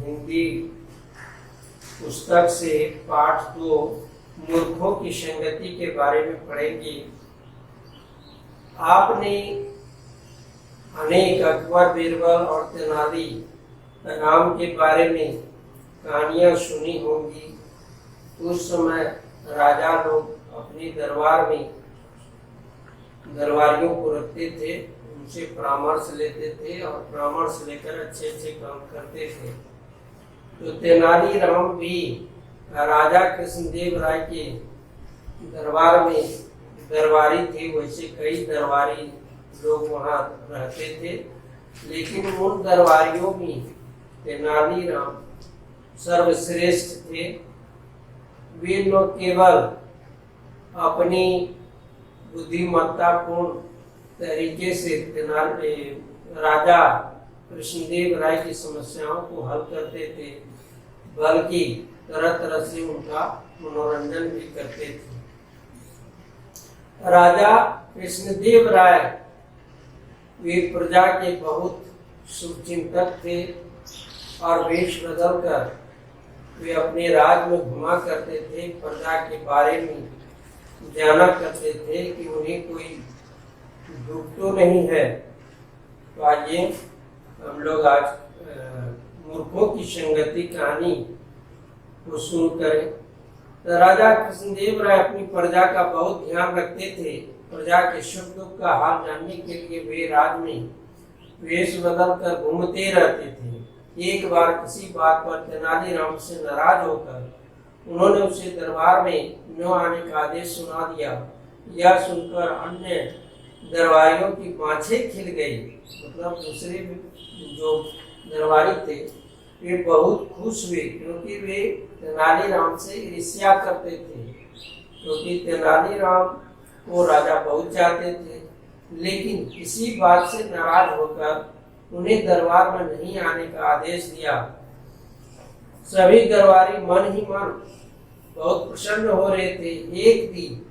हिंदी पुस्तक से पाठ 2 मूर्खों की संगति के बारे में पढ़ेंगे। आपने अनेक अकबर, बीरबल और तेनाली राम के बारे में कहानियां सुनी होंगी। उस समय राजा लोग अपने दरबार में दरबारियों को रखते थे, उनसे परामर्श लेते थे और परामर्श लेकर अच्छे अच्छे काम करते थे। तो तेनाली राम भी राजा कृष्णदेव राय के दरबार में दरबारी थे। वैसे कई दरबारी लोग वहाँ रहते थे, लेकिन उन दरबारियों में तेनाली राम सर्वश्रेष्ठ थे। वे लोग केवल अपनी बुद्धिमत्तापूर्ण तरीके से राजा कृष्णदेव राय की समस्याओं को हल करते थे, बल्कि तरह तरह से उनका मनोरंजन भी करते थे। राजा कृष्णदेव राय वे प्रजा के बहुत शुभचिंतक थे और वेश बदलकर वे अपने राज में घुमा करते थे। प्रजा के बारे में जाना करते थे कि उन्हें कोई दुख तो नहीं है। तो आइए हम लोग आज मूर्खों की संगति कहानी को शुरू करें। तो राजा कृष्णदेव राय अपनी प्रजा का बहुत ध्यान रखते थे। प्रजा के सुख दुख का हाल जानने के लिए वे राज में वेश बदल कर घूमते रहते थे। एक बार किसी बात पर तेनालीराम से नाराज होकर उन्होंने उसे दरबार में न आने का आदेश सुना दिया। यह सुनकर अन्य दरबारियों की बाँछें खिल गई। मतलब दूसरे जो दरबारी थे वे बहुत खुश हुए, क्योंकि वे तेनालीराम से ईर्ष्या करते थे, क्योंकि तेनालीराम को राजा बहुत चाहते थे। लेकिन किसी बात से नाराज होकर उन्हें दरबार में नहीं आने का आदेश दिया। सभी दरबारी मन ही मन बहुत प्रसन्न हो रहे थे। एक दिन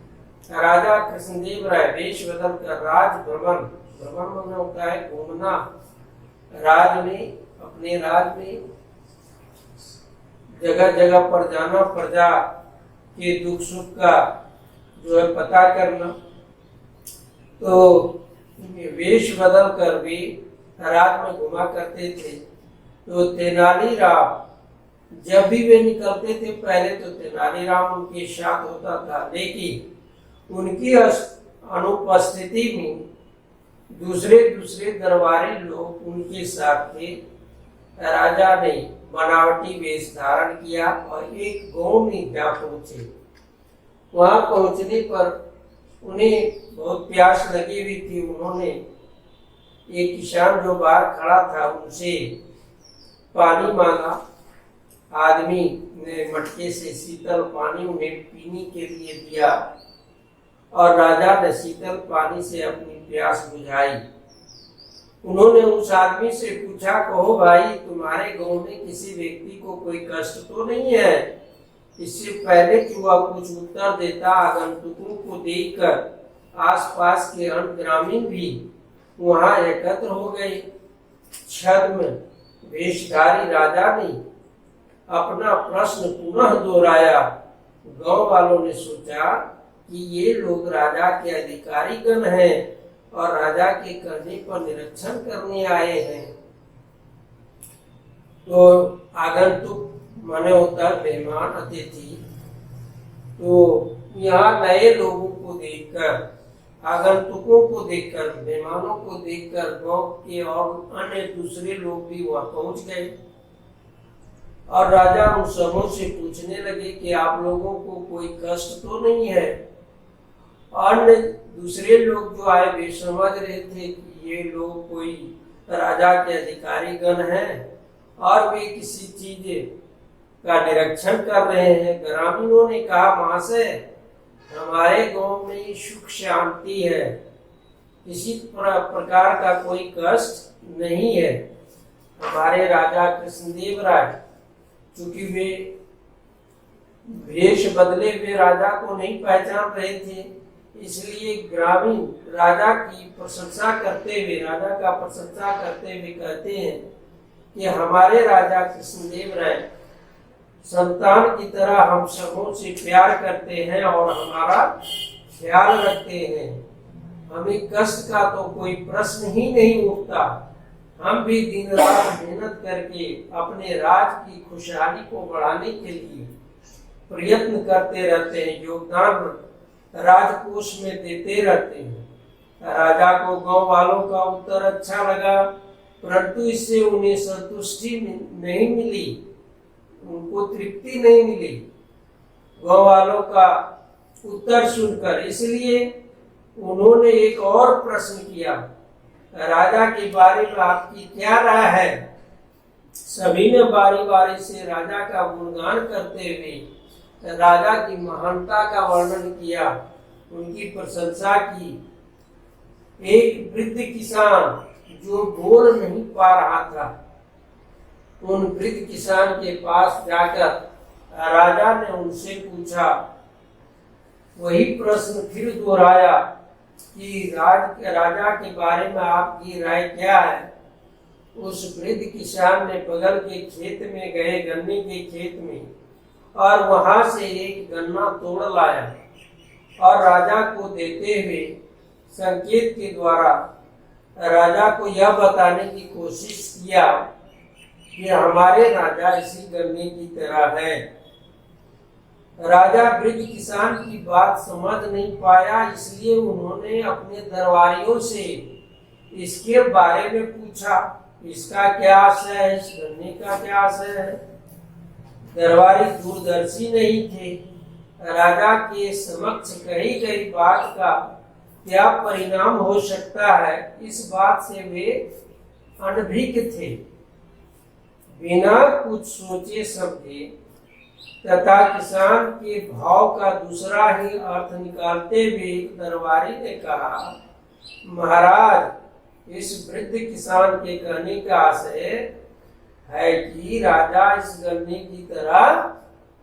राजा कृष्णदेव राय वेश बदल कर राज भ्रमण होता है घूमना, राज में अपने राज में जगह जगह पर जाना, प्रजा के दुख सुख का जो है पता करना। तो वेश बदल कर वे राज में घुमा करते थे। तो तेनालीराम जब भी वे निकलते थे, पहले तो तेनालीराम उनके साथ होता था, लेकिन उनकी अनुपस्थिति में दूसरे दरबारी लोग उनके साथ थे। राजा ने बनावटी वेश धारण किया और एक गांव में जा पहुंचे। वहां पहुंचने पर उन्हें बहुत प्यास लगी हुई थी। उन्होंने एक किसान जो बाहर खड़ा था उनसे पानी मांगा। आदमी ने मटके से शीतल पानी उन्हें पीने के लिए दिया और राजा ने शीतल पानी से अपनी प्यास बुझाई। उन्होंने उस आदमी से पूछा, कहो भाई, तुम्हारे गांव में किसी व्यक्ति को कोई कष्ट तो नहीं है? इससे पहले कि वह कुछ उत्तर देता, आगंतुकों को देखकर आसपास के अन्य ग्रामीण भी वहां एकत्र हो गए। छद्म वेशधारी राजा ने अपना प्रश्न पुनः दोहराया। गांव वालों ने सोचा कि ये लोग राजा के अधिकारी गण हैं और राजा के कहने पर निरीक्षण करने आए हैं। तो आगंतुक माने होता है मेहमान, अतिथि। तो यहाँ नए लोगों को देखकर, आगंतुकों को देखकर, मेहमानों को देखकर गांव के और अन्य दूसरे लोग भी वहां पहुंच गए और राजा उन सबों से पूछने लगे कि आप लोगों को कोई कष्ट तो नहीं है? अन्य दूसरे लोग जो आए वे समझ रहे थे कि ये लोग कोई राजा के अधिकारी गण हैं और वे किसी चीज का निरीक्षण कर रहे हैं। ग्रामीणों ने कहा, महाशय, हमारे गांव में सुख शांति है, किसी प्रकार का कोई कष्ट नहीं है। हमारे राजा कृष्णदेव राय, चूंकि वे वेश बदले हुए राजा को नहीं पहचान रहे थे, इसलिए ग्रामीण राजा की प्रशंसा करते हुए, राजा का प्रशंसा करते हुए कहते हैं कि हमारे राजा कृष्णदेव राय संतान की तरह हम सबों से प्यार करते हैं और हमारा ख्याल रखते हैं। हमें कष्ट का तो कोई प्रश्न ही नहीं उठता। हम भी दिन रात मेहनत करके अपने राज की खुशहाली को बढ़ाने के लिए प्रयत्न करते रहते हैं, योगदान राजकोष में देते रहते हैं। राजा को गांव वालों का उत्तर अच्छा लगा, परंतु इससे उन्हें संतुष्टि नहीं मिली, उनको तृप्ति नहीं मिली गांव वालों का उत्तर सुनकर। इसलिए उन्होंने एक और प्रश्न किया, राजा के बारे में आपकी क्या राय है? सभी ने बारी बारी से राजा का गुणगान करते हुए राजा की महानता का वर्णन किया, उनकी प्रशंसा की। एक वृद्ध किसान जो बोल नहीं पा रहा था, उन वृद्ध किसान के पास जाकर राजा ने उनसे पूछा, वही प्रश्न फिर दोहराया कि राजा के बारे में आपकी राय क्या है? उस वृद्ध किसान ने बगल के खेत में गए, गन्ने के खेत में, और वहां से एक गन्ना तोड़ लाया और राजा को देते हुए संकेत के द्वारा राजा को यह बताने की कोशिश किया कि हमारे राजा इसी गन्ने की तरह है। राजा वृद्ध किसान की बात समझ नहीं पाया, इसलिए उन्होंने अपने दरबारियों से इसके बारे में पूछा, इसका क्या आशय है, इस गन्ने का क्या आशय है। दरबारी दूरदर्शी नहीं थे। राजा के समक्ष कही गई बात का क्या परिणाम हो सकता है, इस बात से वे अनभिज्ञ थे। बिना कुछ सोचे समझे तथा किसान के भाव का दूसरा ही अर्थ निकालते हुए दरबारी ने कहा, महाराज, इस वृद्ध किसान के कहने का आशय है कि राजा इस गन्ने की तरह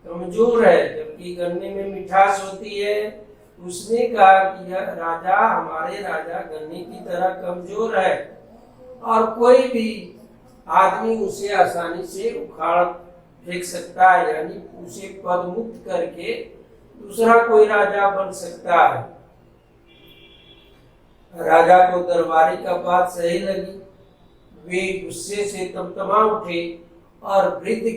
कमजोर है, जबकि गन्ने में मिठास होती है। उसने कहा कि राजा, हमारे राजा गन्ने की तरह कमजोर है और कोई भी आदमी उसे आसानी से उखाड़ फेंक सकता है, यानी उसे पद मुक्त करके दूसरा कोई राजा बन सकता है। राजा को दरबारी का बात सही लगी। वे गुस्से से तमतमा उठे और वृद्ध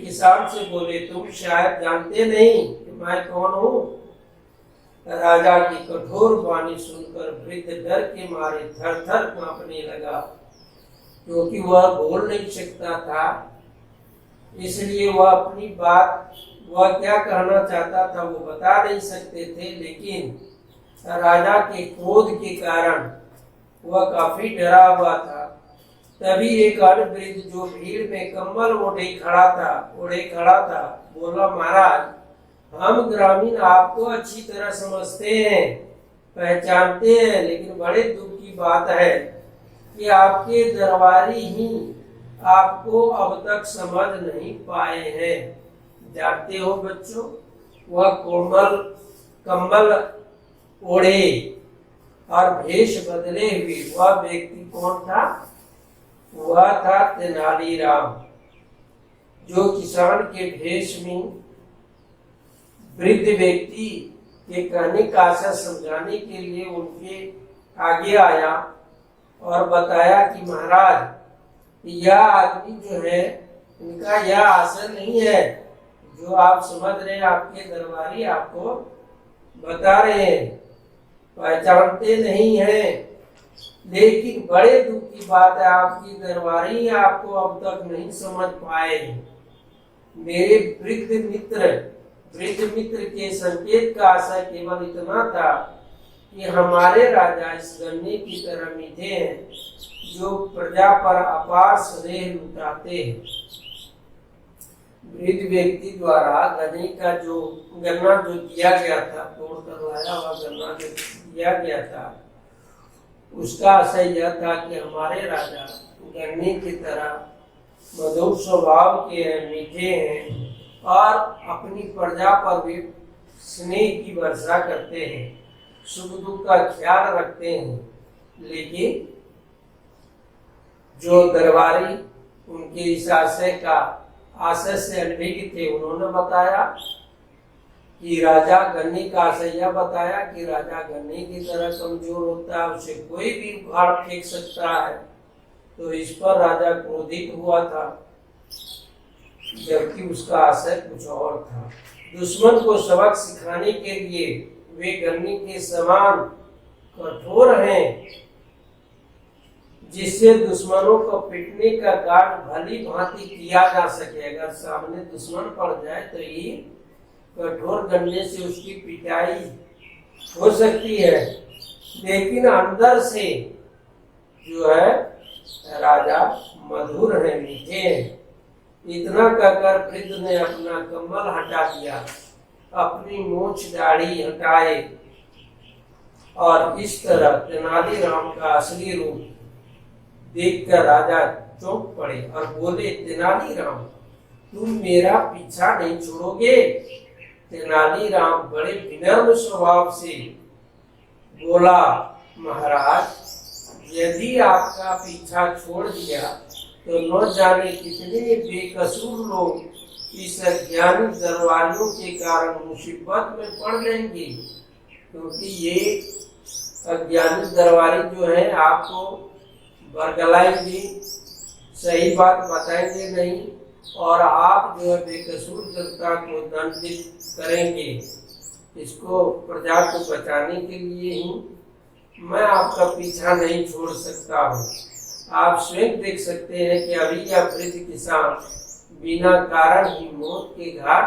किसान से बोले, तुम शायद जानते नहीं कि मैं कौन हूँ। राजा की कठोर वाणी सुनकर वृद्ध डर के मारे थर थर कांपने लगा, क्योंकि वह बोल नहीं सकता था। इसलिए वह अपनी बात, वह क्या कहना चाहता था वो बता नहीं सकते थे, लेकिन राजा के क्रोध के कारण वह काफी डरा हुआ था। तभी एक और वृद्ध जो भीड़ में कम्बल ओढ़े खड़ा था बोला, महाराज, हम ग्रामीण आपको अच्छी तरह समझते हैं, पहचानते हैं, लेकिन बड़े दुख की बात है कि आपके दरबारी ही आपको अब तक समझ नहीं पाए हैं। जानते हो बच्चों, वह कोमल कम्बल ओढ़े और भेष बदले हुए वह व्यक्ति कौन था? वह था तेनालीराम, जो किसान के भेष में वृद्ध व्यक्ति के कहने का आशय समझाने के लिए उनके आगे आया और बताया कि महाराज, यह आदमी जो है, इनका यह आशय नहीं है जो आप समझ रहे हैं। आपके दरबारी आपको बता रहे हैं, पहचानते नहीं हैं, लेकिन बड़े दुख की बात है, आपकी दरबारी आपको अब तक नहीं समझ पाए। मेरे वृद्ध मित्र के संकेत का आशय केवल इतना था कि हमारे राजा इस गन्ने की तरह मीठे हैं, जो प्रजा पर अपार स्नेह लुटाते हैं। वृद्ध व्यक्ति द्वारा गन्ना जो दिया गया था, तोड़ कर लाया हुआ गन्ना जो दिया गया था, उसका आशय यह था कि हमारे राजा गन्ने की तरह मधुर स्वभाव के हैं, मीठे हैं और अपनी प्रजा पर भी स्नेह की वर्षा करते हैं, सुख दुख का ख्याल रखते हैं। लेकिन जो दरबारी उनके इस आशय से अनभिज्ञ थे, उन्होंने बताया कि राजा गन्नी का आशय यह बताया कि राजा गन्नी की तरह कमजोर होता है, उसे कोई भी उखाड़ फेंक सकता है। तो इस पर राजा क्रोधित हुआ था, जबकि उसका आशय कुछ और था। दुश्मन को सबक सिखाने के लिए वे गन्नी के समान कठोर हैं, जिससे दुश्मनों को पिटने का कार्य भली भांति किया जा सके। अगर सामने दुश्मन पड़ जाए तो ये कठोर गन्ने से उसकी पिटाई हो सकती है, लेकिन अंदर से जो है राजा मधुर है, मीठे हैं। इतना कहकर वृद्ध ने अपना कम्बल हटा दिया, अपनी मूछ दाढ़ी हटाए और इस तरह तेनालीराम का असली रूप देखकर राजा चौंक पड़े और बोले, तेनालीराम, तुम मेरा पीछा नहीं छोड़ोगे? तेनालीराम बड़े विनम्र स्वभाव से बोला, महाराज, यदि आपका पीछा छोड़ दिया तो न जाने कितने बेकसूर लोग इस अज्ञानी दरबारियों के कारण मुसीबत में पड़ जाएंगे, क्योंकि ये अज्ञानी दरबारी जो है आपको बरगलाएंगे, सही बात बताएंगे नहीं, और आप जो है बेकसूर जनता को दंडित करेंगे। इसको प्रजा को बचाने के लिए ही मैं आपका पीछा नहीं छोड़ सकता हूँ। आप स्वयं देख सकते हैं कि अभी यह वृद्ध किसान बिना कारण ही मौत के घाट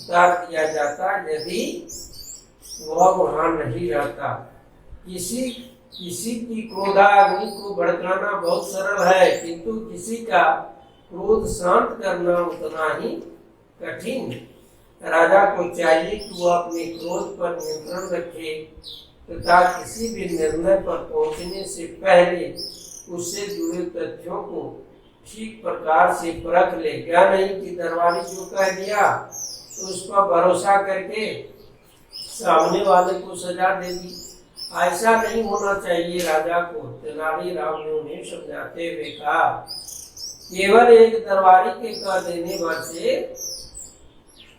उतार दिया जाता यदि वह वहां नहीं रहता। किसी की क्रोधाग्नि को भड़काना बहुत सरल है, किंतु किसी का क्रोध शांत करना उतना ही कठिन। राजा को चाहिए कि वह अपने क्रोध पर नियंत्रण रखे तथा किसी भी निर्णय पर पहुंचने से पहले उससे जुड़े तथ्यों को ठीक प्रकार से परख ले। क्या नहीं कि दरबारी जो कह दिया तो उस पर भरोसा करके सामने वाले को सजा दे दी। ऐसा नहीं होना चाहिए राजा को। तेनालीराम ने उन्हें समझाते हुए कहा, केवल एक दरबारी के कह देने भर से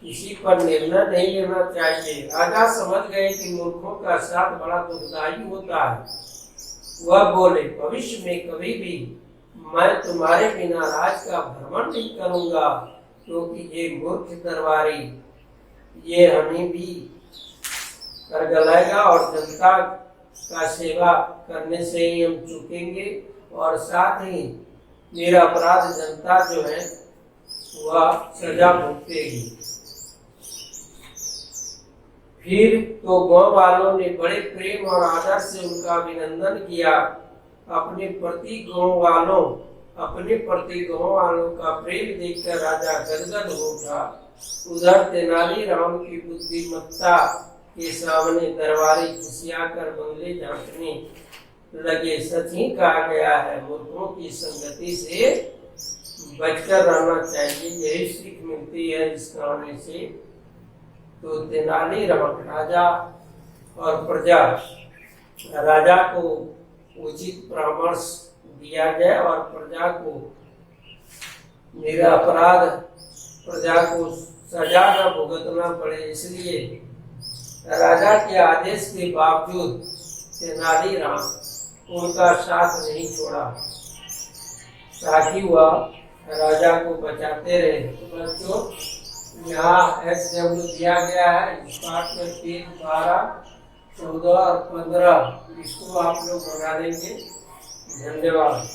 किसी पर निर्णय नहीं लेना चाहिए। राजा समझ गए कि मूर्खों का साथ बड़ा दुखदायी होता है। वह बोले, भविष्य में कभी भी मैं तुम्हारे बिना राज का भ्रमण नहीं करूंगा, क्योंकि ये मूर्ख दरबारी ये हमें भी करगलाएगा और जनता का सेवा करने से ही हम चूकेंगे, और साथ ही मेरा अपराध जनता जो है वह सजा भुगतेगी। फिर तो गांव वालों ने बड़े प्रेम और आदर से उनका अभिनंदन किया। अपने प्रति गांव वालों का प्रेम देखकर राजा गदगद हो उठा। उधर तेनालीराम की बुद्धिमत्ता के सामने दरबारी खिसियाकर बंगले झांकने लगे। सच ही कहा गया है, मूर्खों की संगति से बचकर रहना चाहिए। यही सीख मिलती है इस कहानी से। तो तेनालीराम राजा और प्रजा, राजा को उचित परामर्श दिया जाए और प्रजा को मेरा अपराध प्रजा को सजा न भुगतना पड़े, इसलिए राजा के आदेश के बावजूद तेनालीराम उनका साथ नहीं छोड़ा ताकि वह राजा को बचाते रहे। तो बच्चों, यहाँ SW दिया गया है। इस पाठ में 3, 12, 14 और 15 इसको आप लोग बना देंगे। धन्यवाद।